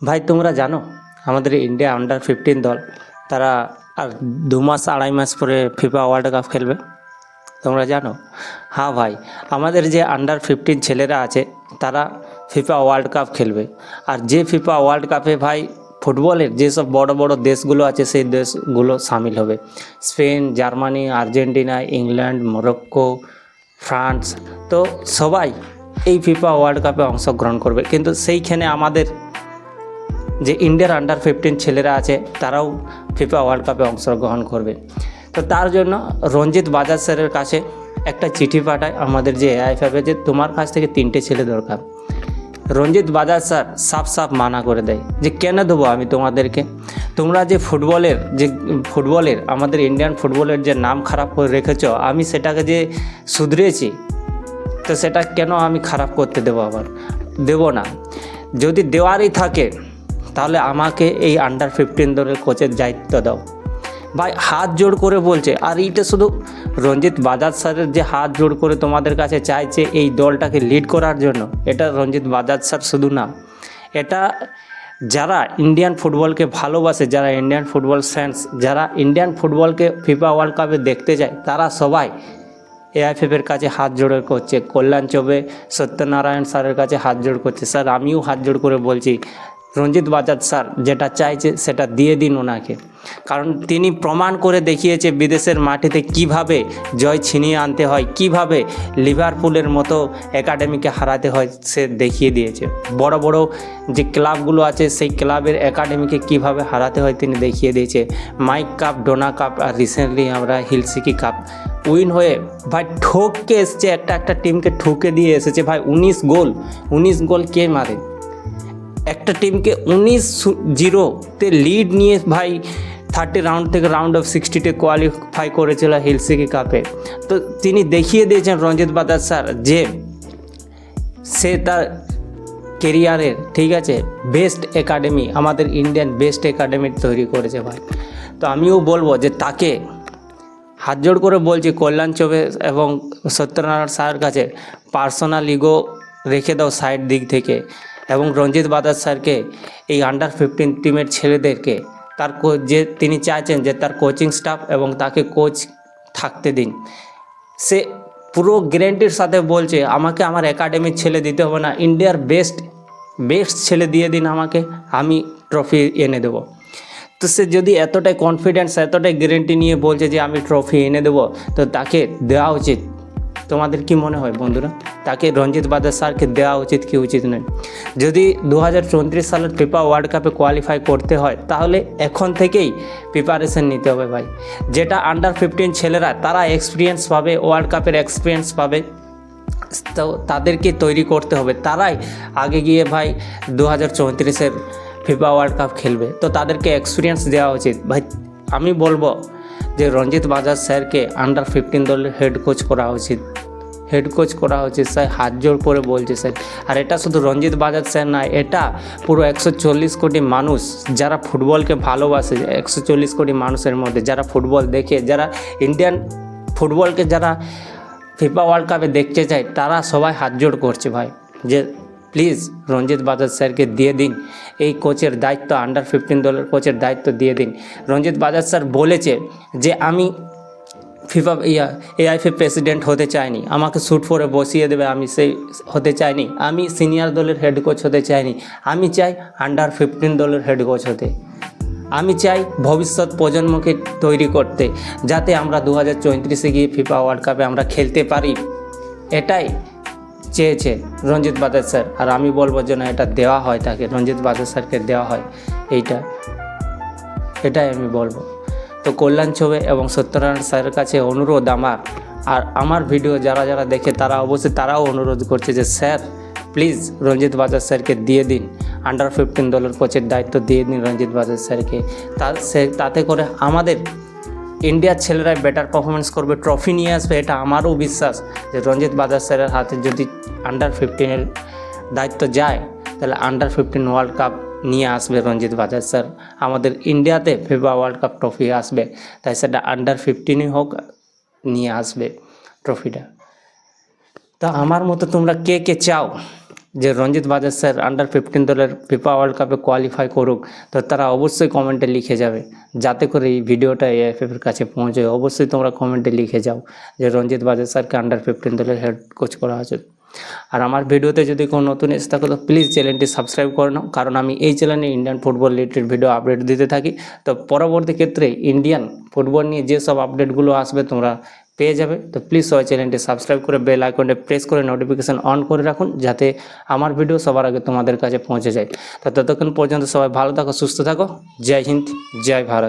ভাই তোমরা জানো আমাদের ইন্ডিয়া আন্ডার 15 দল তারা আর 2 মাস 2.5 মাস পরে ফিফা ওয়ার্ল্ড কাপ খেলবে। তোমরা জানো? হ্যাঁ ভাই, আমাদের যে আন্ডার 15 ছেলেরা আছে তারা ফিফা ওয়ার্ল্ড কাপ খেলবে। আর যে ফিফা ওয়ার্ল্ড কাপে ভাই ফুটবলের যেসব বড় বড় দেশগুলো আছে সেই দেশগুলো সামিল হবে। Spain, Germany, Argentina, England, Morocco, France, তো সবাই এই ফিফা ওয়ার্ল্ড কাপে অংশগ্রহণ করবে। কিন্তু সেইখানে আমাদের যে ইন্ডিয়ার আন্ডার 15 ছেলেরা আছে তারাও ফিফা ওয়ার্ল্ড কাপে অংশগ্রহণ করবে। তো তার জন্য রঞ্জিত বাজাজ স্যারের কাছে একটা চিঠি পাঠায় আমাদের যে এআইএফএফে, যে তোমার কাছ থেকে 3টে ছেলে দরকার। রঞ্জিত বাজাজ স্যার সাফ সাফ মানা করে দেয় যে কেন দেবো আমি তোমাদেরকে, তোমরা যে ফুটবলের আমাদের ইন্ডিয়ান ফুটবলের যে নাম খারাপ করে রেখেছ, আমি সেটাকে যে শুধরেছি, তো সেটা কেন আমি খারাপ করতে দেবো? আবার দেবো না। যদি দেওয়ারই থাকে তাহলে আমাকে এই আন্ডার 15 দলের কোচের দায়িত্ব দাও। ভাই হাত জোড় করে বলছে, আর এইটা শুধু রঞ্জিত বাজাজ স্যারের যে হাত জোড় করে তোমাদের কাছে চাইছে এই দলটাকে লিড করার জন্য, এটা রঞ্জিত বাজাজ স্যার শুধু না, এটা যারা ইন্ডিয়ান ফুটবলকে ভালোবাসে, যারা ইন্ডিয়ান ফুটবল ফ্যান্স, যারা ইন্ডিয়ান ফুটবলকে ফিফা ওয়ার্ল্ড কাপে দেখতে যায়, তারা সবাই এআইএফএফের কাছে হাত জোড় করছে। কল্যাণ চৌবে, সত্যনারায়ণ স্যারের কাছে হাত জোড় করছে। স্যার আমিও হাত জোড় করে বলছি, রঞ্জিত বাজাজ স্যার যেটা চাইছে সেটা দিয়ে দিন ওনাকে, কারণ তিনি প্রমাণ করে দেখিয়েছে বিদেশের মাটিতে কিভাবে জয় ছিনিয়ে আনতে হয়, কিভাবে লিভারপুলের মতো একাডেমিকে হারাতে হয়, সে দেখিয়ে দিয়েছে। বড় বড় যে ক্লাবগুলো আছে সেই ক্লাবের একাডেমিকে কিভাবে হারাতে হয় তিনি দেখিয়ে দিয়েছে। মাইক কাপ, ডোনা কাপ, আর রিসেন্টলি আমরা হিলসিকি কাপ উইন হয়ে ভাই ঠকে এসছে, একটা টিমকে ঠুকে দিয়ে এসেছে। ভাই 19 গোল কে মারে? একটা টিমকে 19-0 লিড নিয়ে ভাই 30 রাউন্ড থেকে রাউন্ড অফ 60 কোয়ালিফাই করেছিল হিলসিকি কাপে। তো তিনি দেখিয়ে দিয়েছেন রঞ্জিত বাজাজ স্যার যে সে তার কেরিয়ারের, ঠিক আছে, বেস্ট একাডেমি, আমাদের ইন্ডিয়ান বেস্ট একাডেমি তৈরি করেছে ভাই। তো আমিও বলবো যে তাকে হাত জোড় করে বলছি, কল্যাণ চৌবে এবং সত্যনারায়ণ স্যারের কাছে পার্সোনাল ইগো রেখে দাও সাইড দিক থেকে, এবং রঞ্জিত বাজাজ স্যারকে এই আন্ডার 15 টিমের ছেলেদেরকে তার যে তিনি চাইছেন যে তার কোচিং স্টাফ এবং তাকে কোচ থাকতে দিন। সে পুরো গ্যারান্টির সাথে বলছে আমাকে আমার একাডেমির ছেলে দিতে হবে না, ইন্ডিয়ার বেস্ট ছেলে দিয়ে দিন আমাকে, আমি ট্রফি এনে দেবো। তো সে যদি এতটাই কনফিডেন্স, এতটাই গ্যারান্টি নিয়ে বলছে যে আমি ট্রফি এনে দেবো, তো তাকে দেওয়া উচিত। তোমাদের কি মনে হয় বন্ধুরা? তাকে রঞ্জিত বাজাজ স্যারকে দেওয়া উচিত কি উচিত নয়? যদি 2034 সালের ফিফা ওয়ার্ল্ড কাপে কোয়ালিফাই করতে হয় তাহলে এখন থেকেই প্রিপারেশন নিতে হবে ভাই। যেটা আন্ডার 15 ছেলেরা তারা এক্সপিরিয়েন্স পাবে, ওয়ার্ল্ড কাপের এক্সপিরিয়েন্স পাবে, তো তাদেরকে তৈরি করতে হবে। তারাই আগে গিয়ে ভাই 2034-এর ফিফা ওয়ার্ল্ড কাপ খেলবে, তো তাদেরকে এক্সপিরিয়েন্স দেওয়া উচিত ভাই। আমি বলবো যে রঞ্জিত বাজাজ স্যারকে আন্ডার 15 দলের হেড কোচ করা উচিত স্যার, হাত জোড় করে বলছে স্যার। আর এটা শুধু রঞ্জিত বাজাজ স্যার না, এটা পুরো 140 কোটি মানুষ যারা ফুটবলকে ভালোবাসে, 140 কোটি মানুষের মধ্যে যারা ফুটবল দেখে, যারা ইন্ডিয়ান ফুটবলকে যারা ফিফা ওয়ার্ল্ড কাপে দেখতে চায়, তারা সবাই হাত জোড় করছে ভাই যে প্লিজ রঞ্জিত বাজাজ স্যারকে দিয়ে দিন এই কোচের দায়িত্ব, আন্ডার 15 দলের কোচের দায়িত্ব দিয়ে দিন। রঞ্জিত বাজাজ স্যার বলেছে যে আমি ফিফা এআইএফএ প্রেসিডেন্ট হতে চাইনি, আমাকে শ্যুট করে বসিয়ে দেবে, আমি সেই হতে চাইনি, আমি সিনিয়র দলের হেড কোচ হতে চাইনি, আমি চাই আন্ডার 15 দলের হেড কোচ হতে। আমি চাই ভবিষ্যৎ প্রজন্মকে তৈরি করতে, যাতে আমরা 2034-এ গিয়ে ফিফা ওয়ার্ল্ড কাপে আমরা খেলতে পারি। এটাই চেয়েছে রঞ্জিত বাজাজ স্যার। আর আমি বলবো যেন এটা দেওয়া হয়, তাকে রঞ্জিত বাজাজ স্যারকে দেওয়া হয় এটাই আমি বলবো। তো কল্যাণ চৌবে এবং সত্যনারায়ণ স্যারের কাছে অনুরোধ আমার, আর আমার ভিডিও যারা দেখে তারা অবশ্যই তারাও অনুরোধ করছে যে স্যার প্লিজ রঞ্জিত বাজাজ স্যারকে দিয়ে দিন, আন্ডার 15 দলের কোচের দায়িত্ব দিয়ে দিন রঞ্জিত বাজাজ স্যারকে। তাতে করে আমাদের ইন্ডিয়ার ছেলেরাই বেটার পারফরমেন্স করবে, ট্রফি নিয়ে আসবে। এটা আমারও বিশ্বাস যে রঞ্জিত বাজাজ স্যারের হাতে যদি আন্ডার 15-এর দায়িত্ব যায় তাহলে আন্ডার 15 ওয়ার্ল্ড কাপ নিয়ে আসবে রঞ্জিত বাজাজ স্যার। আমাদের ইন্ডিয়াতে ফিফা ওয়ার্ল্ড কাপ ট্রফি আসবে, তাই সেটা আন্ডার 15-ই হোক, নিয়ে আসবে ট্রফিটা। তো আমার মতো তোমরা কে চাও যে রঞ্জিত বাজাজ স্যার আন্ডার 15 দলের ফিফা ওয়ার্ল্ড কাপে কোয়ালিফাই করুক, তো তারা অবশ্যই কমেন্টে লিখে যাবে, যাতে করে এই ভিডিওটা এআইএফএফের কাছে পৌঁছে। অবশ্যই তোমরা কমেন্টে লিখে যাও যে রঞ্জিত বাজাজ স্যারকে আন্ডার 15 দলের হেড কোচ করা হয়েছে। আর আমার ভিডিওতে যদি কোনো নতুন এসে থাকো তো প্লিজ চ্যানেলটি সাবস্ক্রাইব করে নাও, কারণ আমি এই চ্যানেলে Indian football related video update দিতে থাকি। তো পরবর্তী ক্ষেত্রে ইন্ডিয়ান ফুটবল নিয়ে যেসব আপডেটগুলো আসবে তোমরা পেয়ে যাবে। তো প্লিজ সবাই চ্যানেলটি সাবস্ক্রাইব করে বেল আইকনটা প্রেস করে নোটিফিকেশান অন করে রাখুন, যাতে আমার ভিডিও সবার আগে তোমাদের কাছে পৌঁছে যায়। তো ততক্ষণ পর্যন্ত সবাই ভালো থাকো, সুস্থ থাকো। জয় হিন্দ, জয় ভারত।